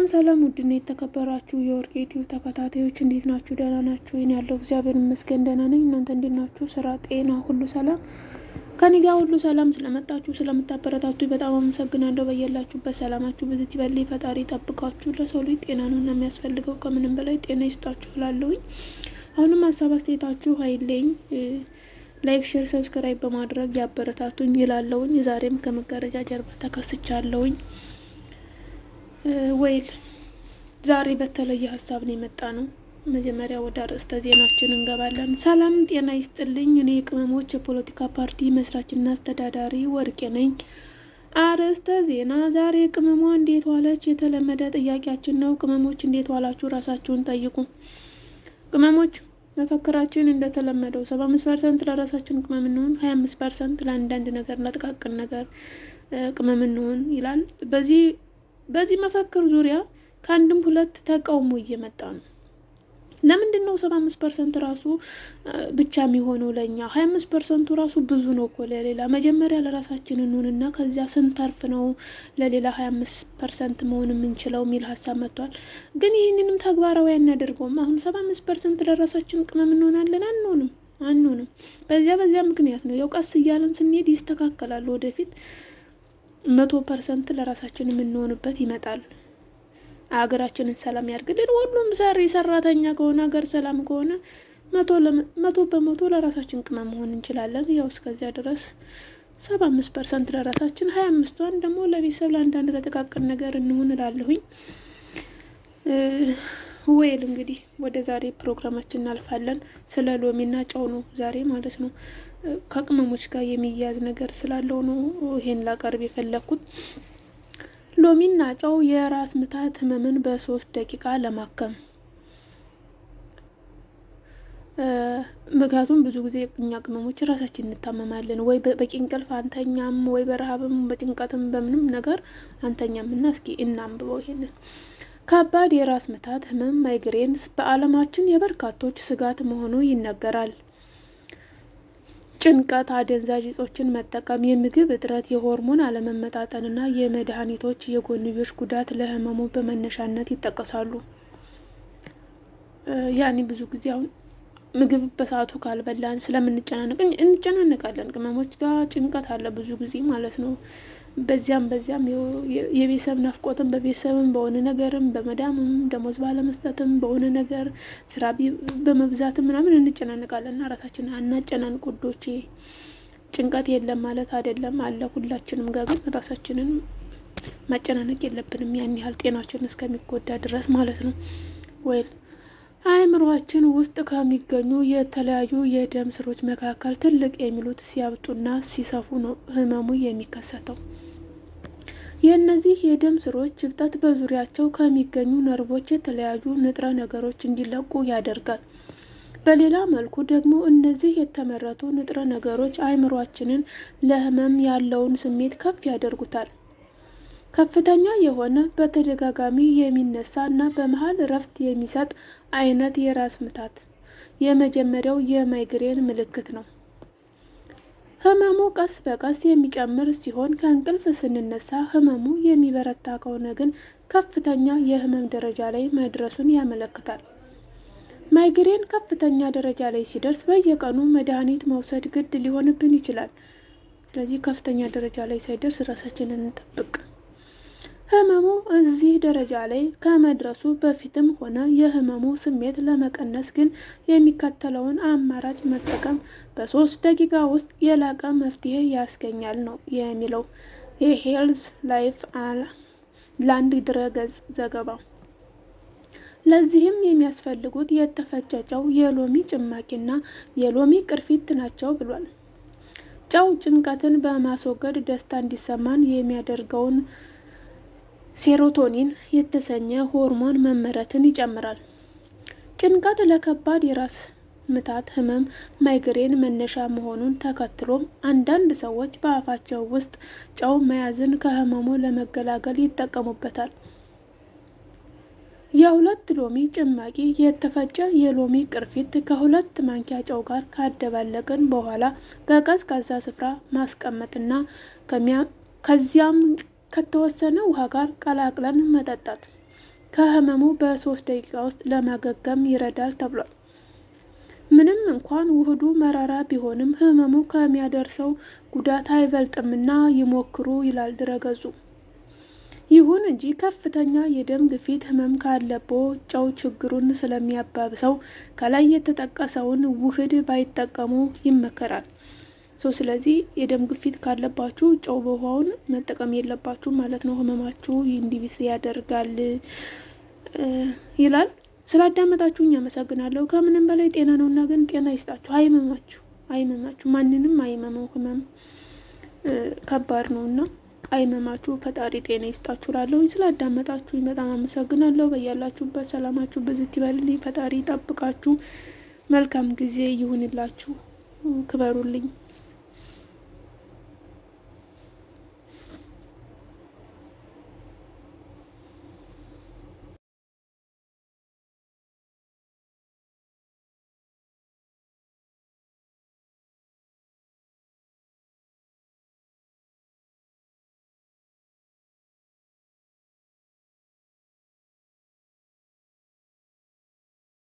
ሰላም ውድና የተከበራችሁ የወርቅ ዩቲዩብ ተከታታዮች እንዴት ናችሁ? ደህና ናችሁ? እኔ ያለው እግዚአብሔር ይመስገን ደህና ነኝ። እናንተ እንዴት ናችሁ? ስራ፣ ጤና ሁሉ ሰላም? ከኔ ጋር ሁሉ ሰላም። ስለመጣችሁ ስለምታበረታቱ በጣም አመሰግናለሁ። በየላችሁበት ሰላማችሁ ብዙ ይበል። ፈጣሪ ጠብቃችሁ። ለሰው ልጅ ጤና ነው እና የሚያስፈልገው ከምንም በላይ ጤና ይስጣችሁ እላለሁኝ። አሁንም ሀሳብ አስተያየታችሁ አይለኝ። ላይክ፣ ሼር፣ ሰብስክራይብ በማድረግ ያበረታቱኝ ይላለሁኝ። ዛሬም ከመጋረጃ ጀርባ ተከስቻለሁኝ። ወይል ዛሬ በተለየ ሀሳብ ነው የመጣ ነው። መጀመሪያ ወደ ርዕሰ ዜናችን እንገባለን። ሰላም ጤና ይስጥልኝ። እኔ የቅመሞች የፖለቲካ ፓርቲ መስራችና አስተዳዳሪ ወርቄ ነኝ። አርዕስተ ዜና። ዛሬ ቅመሟ እንዴት ዋለች? የተለመደ ጥያቄያችን ነው። ቅመሞች እንዴት ዋላችሁ? ራሳችሁን ጠይቁ። ቅመሞች መፈክራችን እንደተለመደው 75% ለራሳችን ቅመም እንሆን፣ 25% ለአንዳንድ ነገር ለጥቃቅን ነገር ቅመም እንሆን ይላል። በዚህ መፈክር ዙሪያ ከአንድም ሁለት ተቃውሞ እየመጣ ነው። ለምንድን ነው 75% ራሱ ብቻ የሚሆነው? ለኛ 25% ራሱ ብዙ ነው እኮ ለሌላ። መጀመሪያ ለራሳችን እንሆንና ከዚያ ስንተርፍ ነው ለሌላ 25% መሆን የምንችለው የሚል ሀሳብ መጥቷል። ግን ይህንንም ተግባራዊ አናደርገውም። አሁን 75% ለራሳችን ቅመም እንሆናለን? አንሆንም። በዚያ ምክንያት ነው። ያው ቀስ እያለን ስንሄድ ይስተካከላል። ወደፊት 100% ለራሳችን የምንሆንበት ይመጣል። ሀገራችንን ሰላም ያርግልን። ሁሉም ሰራተኛ ከሆነ ሀገር ሰላም ከሆነ 100% ለራሳችን ቅመም መሆን እንችላለን። ያው እስከዚያ ድረስ 75% ለራሳችን፣ 25ቷን ደግሞ ለቤተሰብ ለአንዳንድ ለጥቃቅን ነገር እንሆን እላለሁኝ። ወይል እንግዲህ ወደ ዛሬ ፕሮግራማችን እናልፋለን። ስለ ሎሚና ጨው ነው ዛሬ ማለት ነው። ከቅመሞች ጋር የሚያያዝ ነገር ስላለው ነው ይሄን ላቀርብ የፈለኩት። ሎሚና ጨው የራስ ምታት ህመምን በ3 ደቂቃ ለማከም። ምክንያቱም ብዙ ጊዜ እኛ ቅመሞች ራሳችን እንታመማለን። ወይ በቂ እንቅልፍ አንተኛም፣ ወይ በረሃብም በጭንቀትም በምንም ነገር አንተኛም። እና እስኪ እናንብበው ይሄንን። ከባድ የራስ ምታት ህመም ማይግሬንስ በዓለማችን የበርካቶች ስጋት መሆኑ ይነገራል። ጭንቀት፣ አደንዛዥ እጾችን መጠቀም፣ የምግብ እጥረት፣ የሆርሞን አለመመጣጠንና የመድኃኒቶች የጎንዮሽ ጉዳት ለህመሙ በመነሻነት ይጠቀሳሉ። ያኔ ብዙ ጊዜ አሁን ምግብ በሰዓቱ ካልበላን እንጨናነቃለን። ቅመሞች ጋር ጭንቀት አለ ብዙ ጊዜ ማለት ነው። በዚያም የቤተሰብ ናፍቆትም በቤተሰብም በሆነ ነገርም በመዳምም ደሞዝ ባለመስጠትም በሆነ ነገር ስራ በመብዛትም ምናምን እንጨናነቃለን። ራሳችን አናጨናንቅ ውዶቼ። ጭንቀት የለም ማለት አይደለም፣ አለ ሁላችንም ጋር። ግን ራሳችንን ማጨናነቅ የለብንም ያን ያህል ጤናችን እስከሚጎዳ ድረስ ማለት ነው። ወይል አእምሮአችን ውስጥ ከሚገኙ የተለያዩ የደም ስሮች መካከል ትልቅ የሚሉት ሲያብጡና ሲሰፉ ነው ህመሙ የሚከሰተው። የእነዚህ የደም ስሮች እብጠት በዙሪያቸው ከሚገኙ ነርቮች የተለያዩ ንጥረ ነገሮች እንዲለቁ ያደርጋል። በሌላ መልኩ ደግሞ እነዚህ የተመረቱ ንጥረ ነገሮች አእምሮአችንን ለህመም ያለውን ስሜት ከፍ ያደርጉታል። ከፍተኛ የሆነ በተደጋጋሚ የሚነሳ እና በመሃል እረፍት የሚሰጥ አይነት የራስ ምታት የመጀመሪያው የማይግሬን ምልክት ነው። ህመሙ ቀስ በቀስ የሚጨምር ሲሆን ከእንቅልፍ ስንነሳ ህመሙ የሚበረታ ከሆነ ግን ከፍተኛ የህመም ደረጃ ላይ መድረሱን ያመለክታል። ማይግሬን ከፍተኛ ደረጃ ላይ ሲደርስ በየቀኑ መድኃኒት መውሰድ ግድ ሊሆንብን ይችላል። ስለዚህ ከፍተኛ ደረጃ ላይ ሳይደርስ ራሳችንን እንጠብቅ። ህመሙ እዚህ ደረጃ ላይ ከመድረሱ በፊትም ሆነ የህመሙ ስሜት ለመቀነስ ግን የሚከተለውን አማራጭ መጠቀም በ3 ደቂቃ ውስጥ የላቀ መፍትሄ ያስገኛል ነው የሚለው የሄልዝ ላይፍ ላንድ ድረገጽ ዘገባው። ለዚህም የሚያስፈልጉት የተፈጨ ጨው፣ የሎሚ ጭማቂና የሎሚ ቅርፊት ናቸው ብሏል። ጨው ጭንቀትን በማስወገድ ደስታ እንዲሰማን የሚያደርገውን ሴሮቶኒን የተሰኘ ሆርሞን መመረትን ይጨምራል። ጭንቀት ለከባድ የራስ ምታት ህመም ማይግሬን መነሻ መሆኑን ተከትሎም አንዳንድ ሰዎች በአፋቸው ውስጥ ጨው መያዝን ከህመሙ ለመገላገል ይጠቀሙበታል። የ2 ሎሚ ጭማቂ የተፈጨ የሎሚ ቅርፊት ከ2 ማንኪያ ጨው ጋር ካደባለቅን በኋላ በቀዝቃዛ ስፍራ ማስቀመጥና ከዚያም ከተወሰነ ውሃ ጋር ቀላቅለን መጠጣት። ከህመሙ በ3 ደቂቃ ውስጥ ለማገገም ይረዳል ተብሏል። ምንም እንኳን ውህዱ መራራ ቢሆንም ህመሙ ከሚያደርሰው ጉዳት አይበልጥምና ይሞክሩ ይላል ድረገጹ። ይሁን እንጂ ከፍተኛ የደም ግፊት ህመም ካለብዎ ጨው ችግሩን ስለሚያባብሰው ከላይ የተጠቀሰውን ውህድ ባይጠቀሙ ይመከራል። ስለዚህ የደም ግፊት ካለባችሁ ጨው በውሃውን መጠቀም የለባችሁ ማለት ነው። ህመማችሁ እንዲብስ ያደርጋል ይላል። ስላዳመጣችሁኝ አመሰግናለሁ። ከምንም በላይ ጤና ነውና፣ ግን ጤና ይስጣችሁ። አይመማችሁ፣ ማንንም አይመመው። ህመም ከባድ ነውና አይመማችሁ። ፈጣሪ ጤና ይስጣችሁ እላለሁኝ። ስላዳመጣችሁኝ በጣም አመሰግናለሁ። በያላችሁበት ሰላማችሁ ብዝት ይበልልኝ። ፈጣሪ ይጠብቃችሁ። መልካም ጊዜ ይሁንላችሁ። ክበሩልኝ።